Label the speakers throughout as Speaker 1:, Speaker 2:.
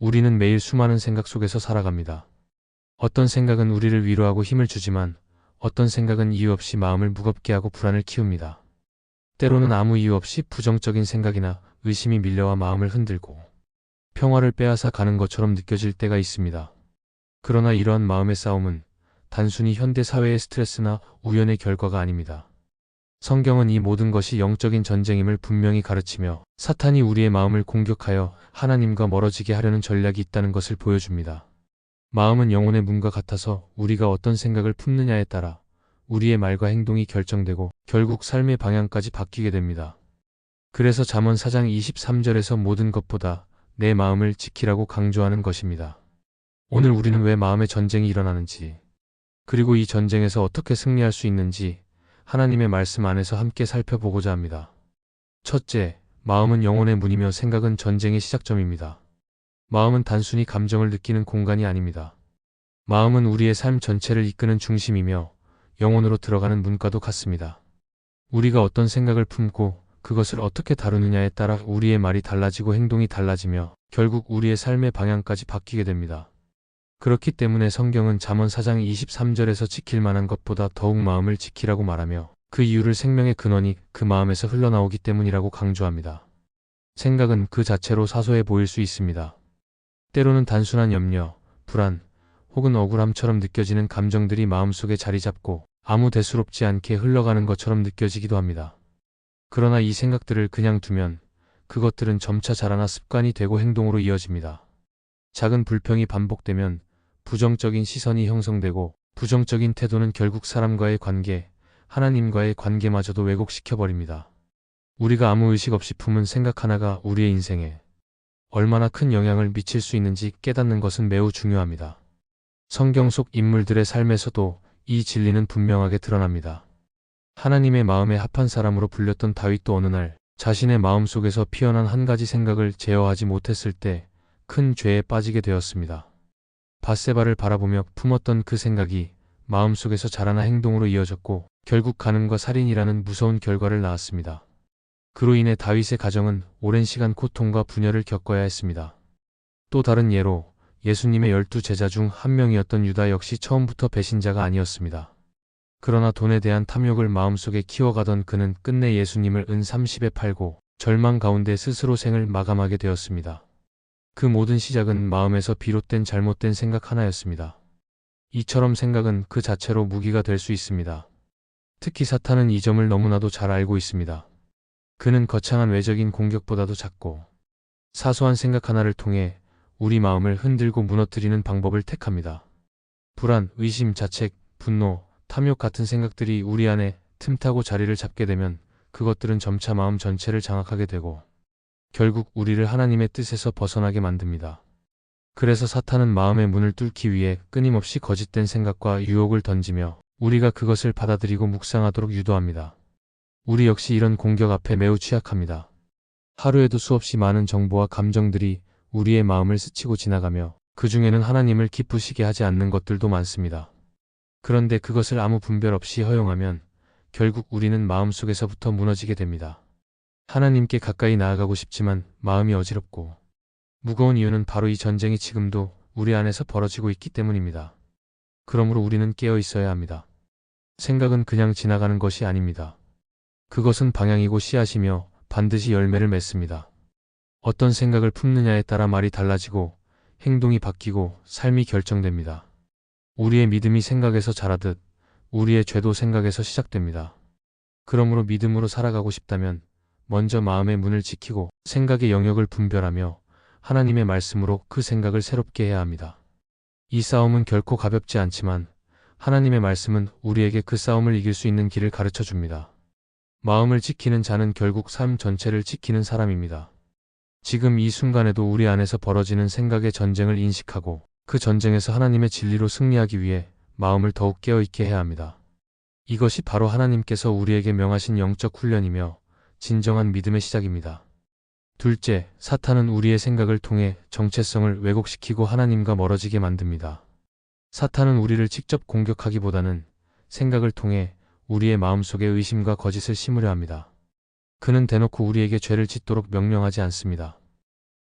Speaker 1: 우리는 매일 수많은 생각 속에서 살아갑니다. 어떤 생각은 우리를 위로하고 힘을 주지만 어떤 생각은 이유 없이 마음을 무겁게 하고 불안을 키웁니다. 때로는 아무 이유 없이 부정적인 생각이나 의심이 밀려와 마음을 흔들고 평화를 빼앗아 가는 것처럼 느껴질 때가 있습니다. 그러나 이러한 마음의 싸움은 단순히 현대 사회의 스트레스나 우연의 결과가 아닙니다. 성경은 이 모든 것이 영적인 전쟁임을 분명히 가르치며 사탄이 우리의 마음을 공격하여 하나님과 멀어지게 하려는 전략이 있다는 것을 보여줍니다. 마음은 영혼의 문과 같아서 우리가 어떤 생각을 품느냐에 따라 우리의 말과 행동이 결정되고 결국 삶의 방향까지 바뀌게 됩니다. 그래서 잠언 4장 23절에서 모든 것보다 내 마음을 지키라고 강조하는 것입니다. 오늘 우리는 왜 마음의 전쟁이 일어나는지, 그리고 이 전쟁에서 어떻게 승리할 수 있는지 하나님의 말씀 안에서 함께 살펴보고자 합니다. 첫째, 마음은 영혼의 문이며 생각은 전쟁의 시작점입니다. 마음은 단순히 감정을 느끼는 공간이 아닙니다. 마음은 우리의 삶 전체를 이끄는 중심이며 영혼으로 들어가는 문과도 같습니다. 우리가 어떤 생각을 품고 그것을 어떻게 다루느냐에 따라 우리의 말이 달라지고 행동이 달라지며 결국 우리의 삶의 방향까지 바뀌게 됩니다. 그렇기 때문에 성경은 잠언 4장 23절에서 지킬 만한 것보다 더욱 마음을 지키라고 말하며 그 이유를 생명의 근원이 그 마음에서 흘러나오기 때문이라고 강조합니다. 생각은 그 자체로 사소해 보일 수 있습니다. 때로는 단순한 염려, 불안, 혹은 억울함처럼 느껴지는 감정들이 마음속에 자리 잡고 아무 대수롭지 않게 흘러가는 것처럼 느껴지기도 합니다. 그러나 이 생각들을 그냥 두면 그것들은 점차 자라나 습관이 되고 행동으로 이어집니다. 작은 불평이 반복되면 부정적인 시선이 형성되고 부정적인 태도는 결국 사람과의 관계, 하나님과의 관계마저도 왜곡시켜버립니다. 우리가 아무 의식 없이 품은 생각 하나가 우리의 인생에 얼마나 큰 영향을 미칠 수 있는지 깨닫는 것은 매우 중요합니다. 성경 속 인물들의 삶에서도 이 진리는 분명하게 드러납니다. 하나님의 마음에 합한 사람으로 불렸던 다윗도 어느 날 자신의 마음속에서 피어난 한 가지 생각을 제어하지 못했을 때 큰 죄에 빠지게 되었습니다. 밧세바를 바라보며 품었던 그 생각이 마음속에서 자라나 행동으로 이어졌고 결국 간음과 살인이라는 무서운 결과를 낳았습니다. 그로 인해 다윗의 가정은 오랜 시간 고통과 분열을 겪어야 했습니다. 또 다른 예로 예수님의 12제자 중 한 명이었던 유다 역시 처음부터 배신자가 아니었습니다. 그러나 돈에 대한 탐욕을 마음속에 키워가던 그는 끝내 예수님을 은 30에 팔고 절망 가운데 스스로 생을 마감하게 되었습니다. 그 모든 시작은 마음에서 비롯된 잘못된 생각 하나였습니다. 이처럼 생각은 그 자체로 무기가 될 수 있습니다. 특히 사탄은 이 점을 너무나도 잘 알고 있습니다. 그는 거창한 외적인 공격보다도 작고 사소한 생각 하나를 통해 우리 마음을 흔들고 무너뜨리는 방법을 택합니다. 불안, 의심, 자책, 분노, 탐욕 같은 생각들이 우리 안에 틈타고 자리를 잡게 되면 그것들은 점차 마음 전체를 장악하게 되고 결국 우리를 하나님의 뜻에서 벗어나게 만듭니다. 그래서 사탄은 마음의 문을 뚫기 위해 끊임없이 거짓된 생각과 유혹을 던지며 우리가 그것을 받아들이고 묵상하도록 유도합니다. 우리 역시 이런 공격 앞에 매우 취약합니다. 하루에도 수없이 많은 정보와 감정들이 우리의 마음을 스치고 지나가며 그 중에는 하나님을 기쁘시게 하지 않는 것들도 많습니다. 그런데 그것을 아무 분별 없이 허용하면 결국 우리는 마음속에서부터 무너지게 됩니다. 하나님께 가까이 나아가고 싶지만 마음이 어지럽고 무거운 이유는 바로 이 전쟁이 지금도 우리 안에서 벌어지고 있기 때문입니다. 그러므로 우리는 깨어 있어야 합니다. 생각은 그냥 지나가는 것이 아닙니다. 그것은 방향이고 씨앗이며 반드시 열매를 맺습니다. 어떤 생각을 품느냐에 따라 말이 달라지고 행동이 바뀌고 삶이 결정됩니다. 우리의 믿음이 생각에서 자라듯 우리의 죄도 생각에서 시작됩니다. 그러므로 믿음으로 살아가고 싶다면 먼저 마음의 문을 지키고 생각의 영역을 분별하며 하나님의 말씀으로 그 생각을 새롭게 해야 합니다. 이 싸움은 결코 가볍지 않지만 하나님의 말씀은 우리에게 그 싸움을 이길 수 있는 길을 가르쳐 줍니다. 마음을 지키는 자는 결국 삶 전체를 지키는 사람입니다. 지금 이 순간에도 우리 안에서 벌어지는 생각의 전쟁을 인식하고 그 전쟁에서 하나님의 진리로 승리하기 위해 마음을 더욱 깨어있게 해야 합니다. 이것이 바로 하나님께서 우리에게 명하신 영적 훈련이며 진정한 믿음의 시작입니다. 둘째, 사탄은 우리의 생각을 통해 정체성을 왜곡시키고 하나님과 멀어지게 만듭니다. 사탄은 우리를 직접 공격하기보다는 생각을 통해 우리의 마음속에 의심과 거짓을 심으려 합니다. 그는 대놓고 우리에게 죄를 짓도록 명령하지 않습니다.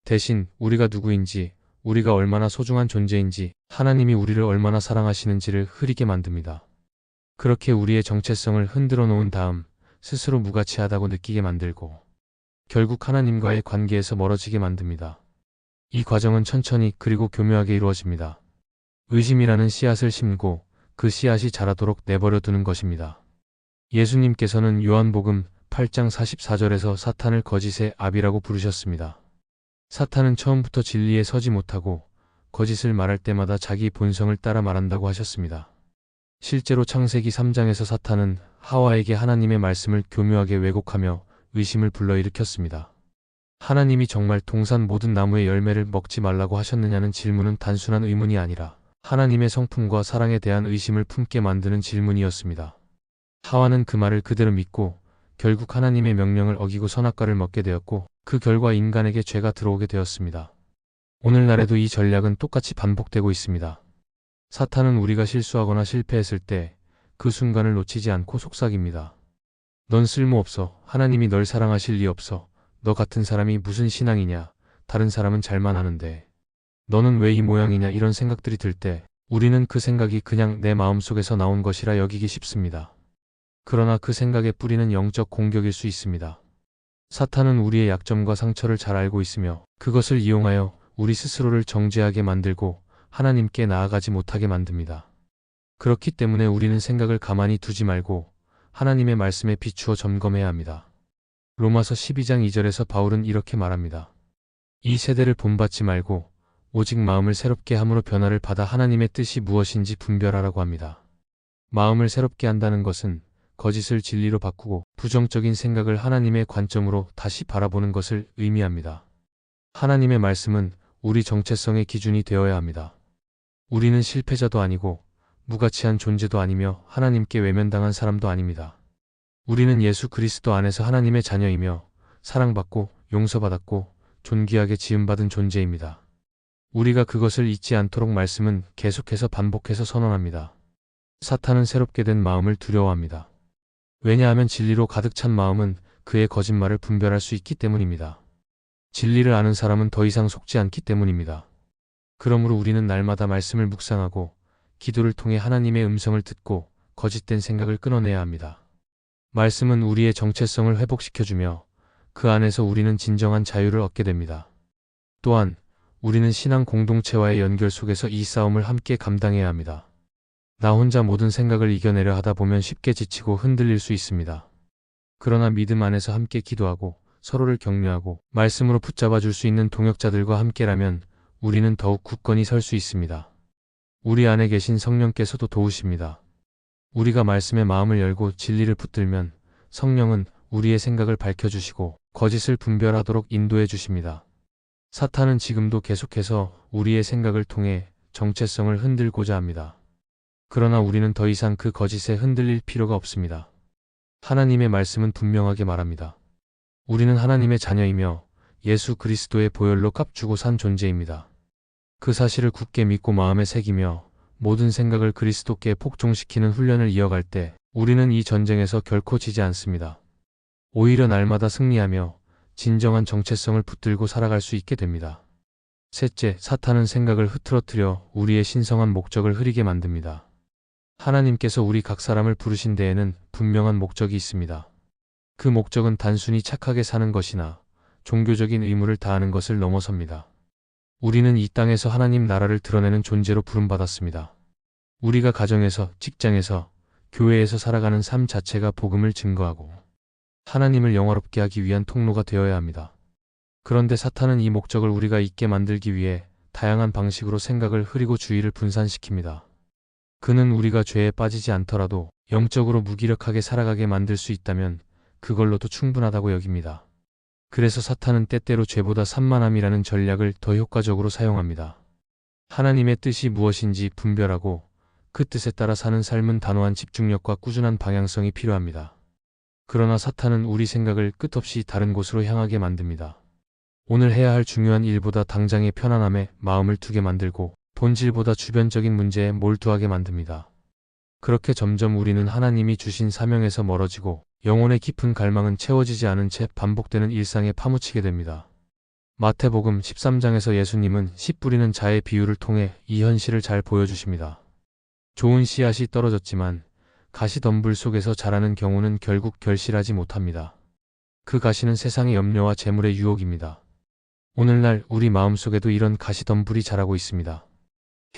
Speaker 1: 대신 우리가 누구인지, 우리가 얼마나 소중한 존재인지, 하나님이 우리를 얼마나 사랑하시는지를 흐리게 만듭니다. 그렇게 우리의 정체성을 흔들어 놓은 다음 스스로 무가치하다고 느끼게 만들고 결국 하나님과의 관계에서 멀어지게 만듭니다. 이 과정은 천천히 그리고 교묘하게 이루어집니다. 의심이라는 씨앗을 심고 그 씨앗이 자라도록 내버려 두는 것입니다. 예수님께서는 요한복음 8장 44절에서 사탄을 거짓의 아비라고 부르셨습니다. 사탄은 처음부터 진리에 서지 못하고 거짓을 말할 때마다 자기 본성을 따라 말한다고 하셨습니다. 실제로 창세기 3장에서 사탄은 하와에게 하나님의 말씀을 교묘하게 왜곡하며 의심을 불러일으켰습니다. 하나님이 정말 동산 모든 나무의 열매를 먹지 말라고 하셨느냐는 질문은 단순한 의문이 아니라 하나님의 성품과 사랑에 대한 의심을 품게 만드는 질문이었습니다. 하와는 그 말을 그대로 믿고 결국 하나님의 명령을 어기고 선악과를 먹게 되었고 그 결과 인간에게 죄가 들어오게 되었습니다. 오늘날에도 이 전략은 똑같이 반복되고 있습니다. 사탄은 우리가 실수하거나 실패했을 때 그 순간을 놓치지 않고 속삭입니다. 넌 쓸모없어. 하나님이 널 사랑하실 리 없어. 너 같은 사람이 무슨 신앙이냐. 다른 사람은 잘만 하는데. 너는 왜 이 모양이냐. 이런 생각들이 들 때 우리는 그 생각이 그냥 내 마음속에서 나온 것이라 여기기 쉽습니다. 그러나 그 생각의 뿌리는 영적 공격일 수 있습니다. 사탄은 우리의 약점과 상처를 잘 알고 있으며 그것을 이용하여 우리 스스로를 정죄하게 만들고 하나님께 나아가지 못하게 만듭니다. 그렇기 때문에 우리는 생각을 가만히 두지 말고 하나님의 말씀에 비추어 점검해야 합니다. 로마서 12장 2절에서 바울은 이렇게 말합니다. 이 세대를 본받지 말고 오직 마음을 새롭게 함으로 변화를 받아 하나님의 뜻이 무엇인지 분별하라고 합니다. 마음을 새롭게 한다는 것은 거짓을 진리로 바꾸고 부정적인 생각을 하나님의 관점으로 다시 바라보는 것을 의미합니다. 하나님의 말씀은 우리 정체성의 기준이 되어야 합니다. 우리는 실패자도 아니고 무가치한 존재도 아니며 하나님께 외면당한 사람도 아닙니다. 우리는 예수 그리스도 안에서 하나님의 자녀이며 사랑받고 용서받았고 존귀하게 지음받은 존재입니다. 우리가 그것을 잊지 않도록 말씀은 계속해서 반복해서 선언합니다. 사탄은 새롭게 된 마음을 두려워합니다. 왜냐하면 진리로 가득 찬 마음은 그의 거짓말을 분별할 수 있기 때문입니다. 진리를 아는 사람은 더 이상 속지 않기 때문입니다. 그러므로 우리는 날마다 말씀을 묵상하고 기도를 통해 하나님의 음성을 듣고 거짓된 생각을 끊어내야 합니다. 말씀은 우리의 정체성을 회복시켜주며 그 안에서 우리는 진정한 자유를 얻게 됩니다. 또한 우리는 신앙 공동체와의 연결 속에서 이 싸움을 함께 감당해야 합니다. 나 혼자 모든 생각을 이겨내려 하다 보면 쉽게 지치고 흔들릴 수 있습니다. 그러나 믿음 안에서 함께 기도하고 서로를 격려하고 말씀으로 붙잡아 줄 수 있는 동역자들과 함께라면 우리는 더욱 굳건히 설 수 있습니다. 우리 안에 계신 성령께서도 도우십니다. 우리가 말씀의 마음을 열고 진리를 붙들면 성령은 우리의 생각을 밝혀주시고 거짓을 분별하도록 인도해 주십니다. 사탄은 지금도 계속해서 우리의 생각을 통해 정체성을 흔들고자 합니다. 그러나 우리는 더 이상 그 거짓에 흔들릴 필요가 없습니다. 하나님의 말씀은 분명하게 말합니다. 우리는 하나님의 자녀이며 예수 그리스도의 보혈로 값주고 산 존재입니다. 그 사실을 굳게 믿고 마음에 새기며 모든 생각을 그리스도께 복종시키는 훈련을 이어갈 때 우리는 이 전쟁에서 결코 지지 않습니다. 오히려 날마다 승리하며 진정한 정체성을 붙들고 살아갈 수 있게 됩니다. 셋째, 사탄은 생각을 흐트러뜨려 우리의 신성한 목적을 흐리게 만듭니다. 하나님께서 우리 각 사람을 부르신 데에는 분명한 목적이 있습니다. 그 목적은 단순히 착하게 사는 것이나 종교적인 의무를 다하는 것을 넘어섭니다. 우리는 이 땅에서 하나님 나라를 드러내는 존재로 부름받았습니다. 우리가 가정에서, 직장에서, 교회에서 살아가는 삶 자체가 복음을 증거하고 하나님을 영화롭게 하기 위한 통로가 되어야 합니다. 그런데 사탄은 이 목적을 우리가 잊게 만들기 위해 다양한 방식으로 생각을 흐리고 주의를 분산시킵니다. 그는 우리가 죄에 빠지지 않더라도 영적으로 무기력하게 살아가게 만들 수 있다면 그걸로도 충분하다고 여깁니다. 그래서 사탄은 때때로 죄보다 산만함이라는 전략을 더 효과적으로 사용합니다. 하나님의 뜻이 무엇인지 분별하고 그 뜻에 따라 사는 삶은 단호한 집중력과 꾸준한 방향성이 필요합니다. 그러나 사탄은 우리 생각을 끝없이 다른 곳으로 향하게 만듭니다. 오늘 해야 할 중요한 일보다 당장의 편안함에 마음을 두게 만들고 본질보다 주변적인 문제에 몰두하게 만듭니다. 그렇게 점점 우리는 하나님이 주신 사명에서 멀어지고 영혼의 깊은 갈망은 채워지지 않은 채 반복되는 일상에 파묻히게 됩니다. 마태복음 13장에서 예수님은 씨 뿌리는 자의 비유를 통해 이 현실을 잘 보여주십니다. 좋은 씨앗이 떨어졌지만 가시덤불 속에서 자라는 경우는 결국 결실하지 못합니다. 그 가시는 세상의 염려와 재물의 유혹입니다. 오늘날 우리 마음속에도 이런 가시덤불이 자라고 있습니다.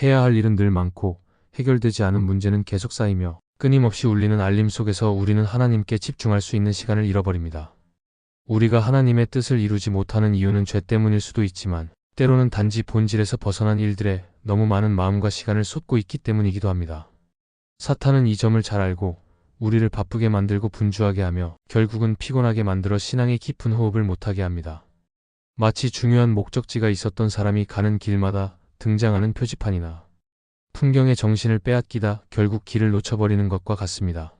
Speaker 1: 해야 할 일은 늘 많고 해결되지 않은 문제는 계속 쌓이며 끊임없이 울리는 알림 속에서 우리는 하나님께 집중할 수 있는 시간을 잃어버립니다. 우리가 하나님의 뜻을 이루지 못하는 이유는 죄 때문일 수도 있지만 때로는 단지 본질에서 벗어난 일들에 너무 많은 마음과 시간을 쏟고 있기 때문이기도 합니다. 사탄은 이 점을 잘 알고 우리를 바쁘게 만들고 분주하게 하며 결국은 피곤하게 만들어 신앙의 깊은 호흡을 못하게 합니다. 마치 중요한 목적지가 있었던 사람이 가는 길마다 등장하는 표지판이나 풍경의 정신을 빼앗기다 결국 길을 놓쳐버리는 것과 같습니다.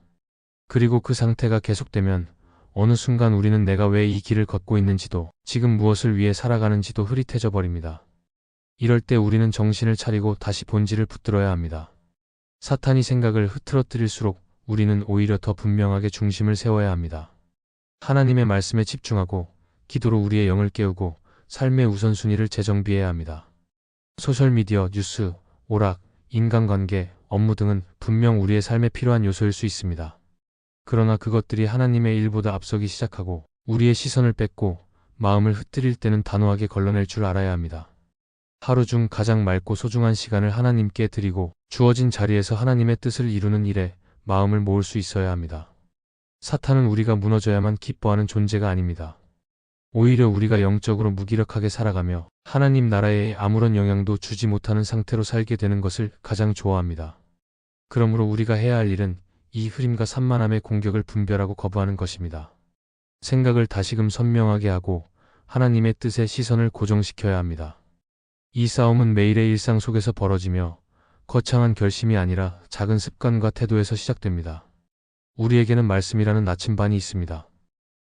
Speaker 1: 그리고 그 상태가 계속되면 어느 순간 우리는 내가 왜 이 길을 걷고 있는지도 지금 무엇을 위해 살아가는지도 흐릿해져 버립니다. 이럴 때 우리는 정신을 차리고 다시 본질을 붙들어야 합니다. 사탄이 생각을 흐트러뜨릴수록 우리는 오히려 더 분명하게 중심을 세워야 합니다. 하나님의 말씀에 집중하고 기도로 우리의 영을 깨우고 삶의 우선순위를 재정비해야 합니다. 소셜미디어, 뉴스, 오락, 인간관계, 업무 등은 분명 우리의 삶에 필요한 요소일 수 있습니다. 그러나 그것들이 하나님의 일보다 앞서기 시작하고 우리의 시선을 뺏고 마음을 흩뜨릴 때는 단호하게 걸러낼 줄 알아야 합니다. 하루 중 가장 맑고 소중한 시간을 하나님께 드리고 주어진 자리에서 하나님의 뜻을 이루는 일에 마음을 모을 수 있어야 합니다. 사탄은 우리가 무너져야만 기뻐하는 존재가 아닙니다. 오히려 우리가 영적으로 무기력하게 살아가며 하나님 나라에 아무런 영향도 주지 못하는 상태로 살게 되는 것을 가장 좋아합니다. 그러므로 우리가 해야 할 일은 이 흐림과 산만함의 공격을 분별하고 거부하는 것입니다. 생각을 다시금 선명하게 하고 하나님의 뜻에 시선을 고정시켜야 합니다. 이 싸움은 매일의 일상 속에서 벌어지며 거창한 결심이 아니라 작은 습관과 태도에서 시작됩니다. 우리에게는 말씀이라는 나침반이 있습니다.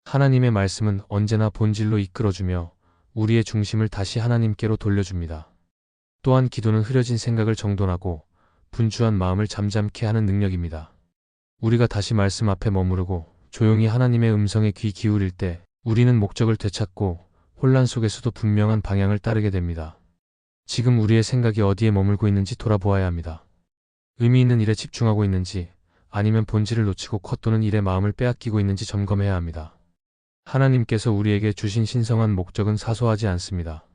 Speaker 1: 하나님의 말씀은 언제나 본질로 이끌어주며 우리의 중심을 다시 하나님께로 돌려줍니다. 또한 기도는 흐려진 생각을 정돈하고 분주한 마음을 잠잠케 하는 능력입니다. 우리가 다시 말씀 앞에 머무르고 조용히 하나님의 음성에 귀 기울일 때 우리는 목적을 되찾고 혼란 속에서도 분명한 방향을 따르게 됩니다. 지금 우리의 생각이 어디에 머물고 있는지 돌아보아야 합니다. 의미 있는 일에 집중하고 있는지 아니면 본질을 놓치고 컷도는 일에 마음을 빼앗기고 있는지 점검해야 합니다. 하나님께서 우리에게 주신 신성한 목적은 사소하지 않습니다.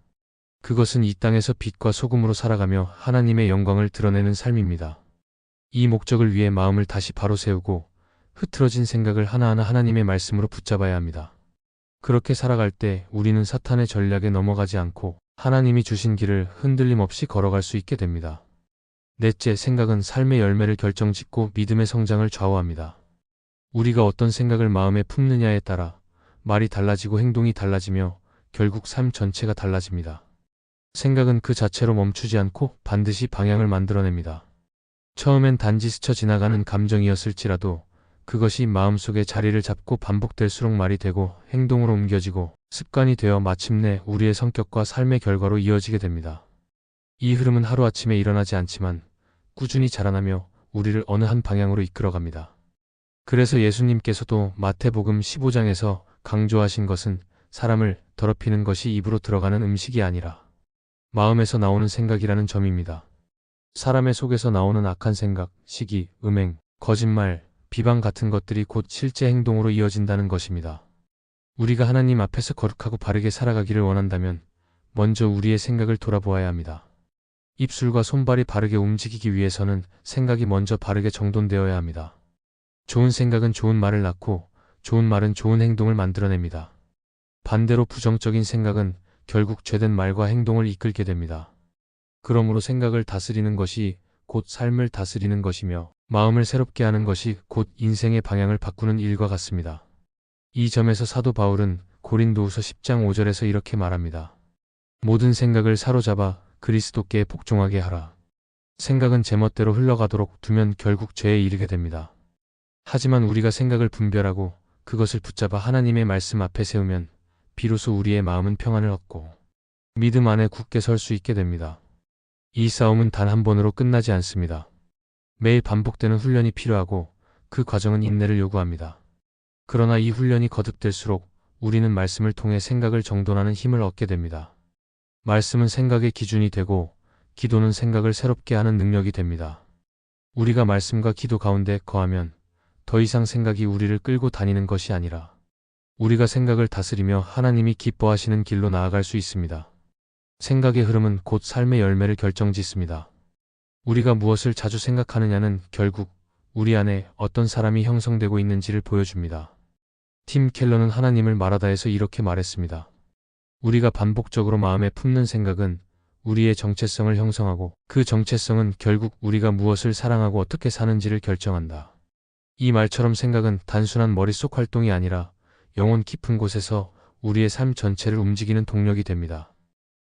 Speaker 1: 그것은 이 땅에서 빛과 소금으로 살아가며 하나님의 영광을 드러내는 삶입니다. 이 목적을 위해 마음을 다시 바로 세우고 흐트러진 생각을 하나하나 하나님의 말씀으로 붙잡아야 합니다. 그렇게 살아갈 때 우리는 사탄의 전략에 넘어가지 않고 하나님이 주신 길을 흔들림 없이 걸어갈 수 있게 됩니다. 넷째, 생각은 삶의 열매를 결정짓고 믿음의 성장을 좌우합니다. 우리가 어떤 생각을 마음에 품느냐에 따라 말이 달라지고 행동이 달라지며 결국 삶 전체가 달라집니다. 생각은 그 자체로 멈추지 않고 반드시 방향을 만들어냅니다. 처음엔 단지 스쳐 지나가는 감정이었을지라도 그것이 마음속에 자리를 잡고 반복될수록 말이 되고 행동으로 옮겨지고 습관이 되어 마침내 우리의 성격과 삶의 결과로 이어지게 됩니다. 이 흐름은 하루아침에 일어나지 않지만 꾸준히 자라나며 우리를 어느 한 방향으로 이끌어갑니다. 그래서 예수님께서도 마태복음 15장에서 강조하신 것은 사람을 더럽히는 것이 입으로 들어가는 음식이 아니라 마음에서 나오는 생각이라는 점입니다. 사람의 속에서 나오는 악한 생각, 시기, 음행, 거짓말, 비방 같은 것들이 곧 실제 행동으로 이어진다는 것입니다. 우리가 하나님 앞에서 거룩하고 바르게 살아가기를 원한다면 먼저 우리의 생각을 돌아보아야 합니다. 입술과 손발이 바르게 움직이기 위해서는 생각이 먼저 바르게 정돈되어야 합니다. 좋은 생각은 좋은 말을 낳고 좋은 말은 좋은 행동을 만들어냅니다. 반대로 부정적인 생각은 결국 죄된 말과 행동을 이끌게 됩니다. 그러므로 생각을 다스리는 것이 곧 삶을 다스리는 것이며 마음을 새롭게 하는 것이 곧 인생의 방향을 바꾸는 일과 같습니다. 이 점에서 사도 바울은 고린도후서 10장 5절에서 이렇게 말합니다. 모든 생각을 사로잡아 그리스도께 복종하게 하라. 생각은 제멋대로 흘러가도록 두면 결국 죄에 이르게 됩니다. 하지만 우리가 생각을 분별하고 그것을 붙잡아 하나님의 말씀 앞에 세우면 비로소 우리의 마음은 평안을 얻고 믿음 안에 굳게 설 수 있게 됩니다. 이 싸움은 단 한 번으로 끝나지 않습니다. 매일 반복되는 훈련이 필요하고 그 과정은 인내를 요구합니다. 그러나 이 훈련이 거듭될수록 우리는 말씀을 통해 생각을 정돈하는 힘을 얻게 됩니다. 말씀은 생각의 기준이 되고 기도는 생각을 새롭게 하는 능력이 됩니다. 우리가 말씀과 기도 가운데 거하면 더 이상 생각이 우리를 끌고 다니는 것이 아니라 우리가 생각을 다스리며 하나님이 기뻐하시는 길로 나아갈 수 있습니다. 생각의 흐름은 곧 삶의 열매를 결정짓습니다. 우리가 무엇을 자주 생각하느냐는 결국 우리 안에 어떤 사람이 형성되고 있는지를 보여줍니다. 팀 켈러는 하나님을 말하다에서 이렇게 말했습니다. 우리가 반복적으로 마음에 품는 생각은 우리의 정체성을 형성하고 그 정체성은 결국 우리가 무엇을 사랑하고 어떻게 사는지를 결정한다. 이 말처럼 생각은 단순한 머릿속 활동이 아니라 영혼 깊은 곳에서 우리의 삶 전체를 움직이는 동력이 됩니다.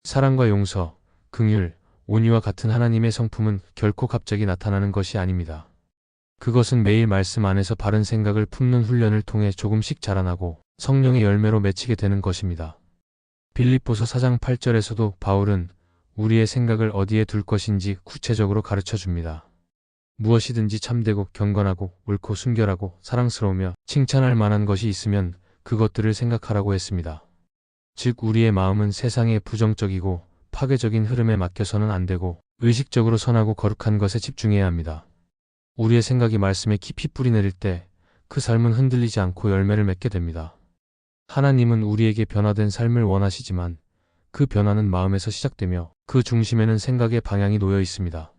Speaker 1: 사랑과 용서, 긍휼, 온유와 같은 하나님의 성품은 결코 갑자기 나타나는 것이 아닙니다. 그것은 매일 말씀 안에서 바른 생각을 품는 훈련을 통해 조금씩 자라나고 성령의 열매로 맺히게 되는 것입니다. 빌립보서 4장 8절에서도 바울은 우리의 생각을 어디에 둘 것인지 구체적으로 가르쳐 줍니다. 무엇이든지 참되고 경건하고 옳고 순결하고 사랑스러우며 칭찬할 만한 것이 있으면 그것들을 생각하라고 했습니다. 즉 우리의 마음은 세상의 부정적이고 파괴적인 흐름에 맡겨서는 안 되고 의식적으로 선하고 거룩한 것에 집중해야 합니다. 우리의 생각이 말씀에 깊이 뿌리내릴 때 그 삶은 흔들리지 않고 열매를 맺게 됩니다. 하나님은 우리에게 변화된 삶을 원하시지만 그 변화는 마음에서 시작되며 그 중심에는 생각의 방향이 놓여 있습니다.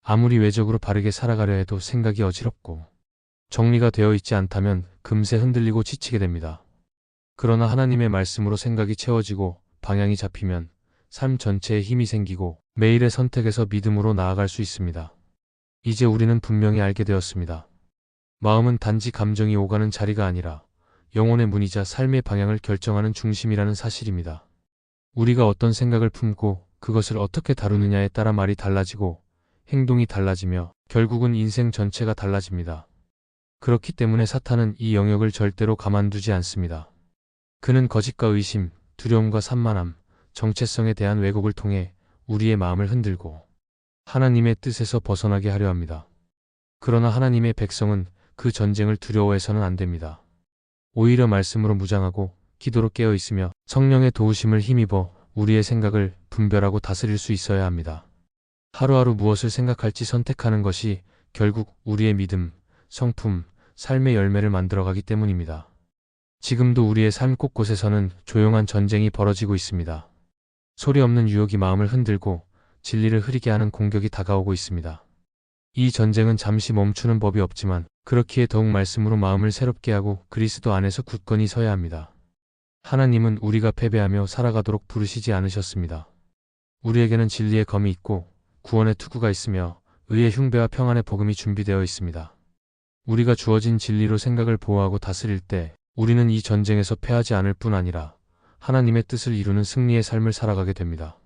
Speaker 1: 아무리 외적으로 바르게 살아가려 해도 생각이 어지럽고 정리가 되어 있지 않다면 금세 흔들리고 지치게 됩니다. 그러나 하나님의 말씀으로 생각이 채워지고 방향이 잡히면 삶 전체에 힘이 생기고 매일의 선택에서 믿음으로 나아갈 수 있습니다. 이제 우리는 분명히 알게 되었습니다. 마음은 단지 감정이 오가는 자리가 아니라 영혼의 문이자 삶의 방향을 결정하는 중심이라는 사실입니다. 우리가 어떤 생각을 품고 그것을 어떻게 다루느냐에 따라 말이 달라지고 행동이 달라지며 결국은 인생 전체가 달라집니다. 그렇기 때문에 사탄은 이 영역을 절대로 가만두지 않습니다. 그는 거짓과 의심, 두려움과 산만함, 정체성에 대한 왜곡을 통해 우리의 마음을 흔들고 하나님의 뜻에서 벗어나게 하려 합니다. 그러나 하나님의 백성은 그 전쟁을 두려워해서는 안 됩니다. 오히려 말씀으로 무장하고 기도로 깨어 있으며 성령의 도우심을 힘입어 우리의 생각을 분별하고 다스릴 수 있어야 합니다. 하루하루 무엇을 생각할지 선택하는 것이 결국 우리의 믿음, 성품, 삶의 열매를 만들어가기 때문입니다. 지금도 우리의 삶 곳곳에서는 조용한 전쟁이 벌어지고 있습니다. 소리 없는 유혹이 마음을 흔들고 진리를 흐리게 하는 공격이 다가오고 있습니다. 이 전쟁은 잠시 멈추는 법이 없지만 그렇기에 더욱 말씀으로 마음을 새롭게 하고 그리스도 안에서 굳건히 서야 합니다. 하나님은 우리가 패배하며 살아가도록 부르시지 않으셨습니다. 우리에게는 진리의 검이 있고 구원의 투구가 있으며 의의 흉배와 평안의 복음이 준비되어 있습니다. 우리가 주어진 진리로 생각을 보호하고 다스릴 때 우리는 이 전쟁에서 패하지 않을 뿐 아니라 하나님의 뜻을 이루는 승리의 삶을 살아가게 됩니다.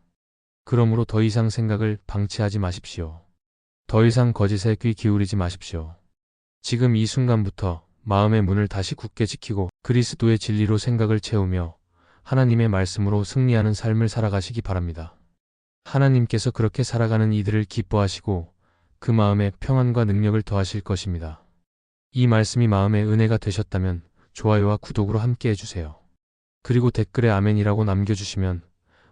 Speaker 1: 그러므로 더 이상 생각을 방치하지 마십시오. 더 이상 거짓에 귀 기울이지 마십시오. 지금 이 순간부터 마음의 문을 다시 굳게 지키고 그리스도의 진리로 생각을 채우며 하나님의 말씀으로 승리하는 삶을 살아가시기 바랍니다. 하나님께서 그렇게 살아가는 이들을 기뻐하시고 그 마음에 평안과 능력을 더하실 것입니다. 이 말씀이 마음의 은혜가 되셨다면 좋아요와 구독으로 함께 해주세요. 그리고 댓글에 아멘이라고 남겨주시면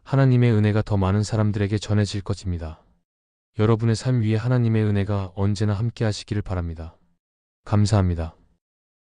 Speaker 1: 하나님의 은혜가 더 많은 사람들에게 전해질 것입니다. 여러분의 삶 위에 하나님의 은혜가 언제나 함께 하시기를 바랍니다. 감사합니다.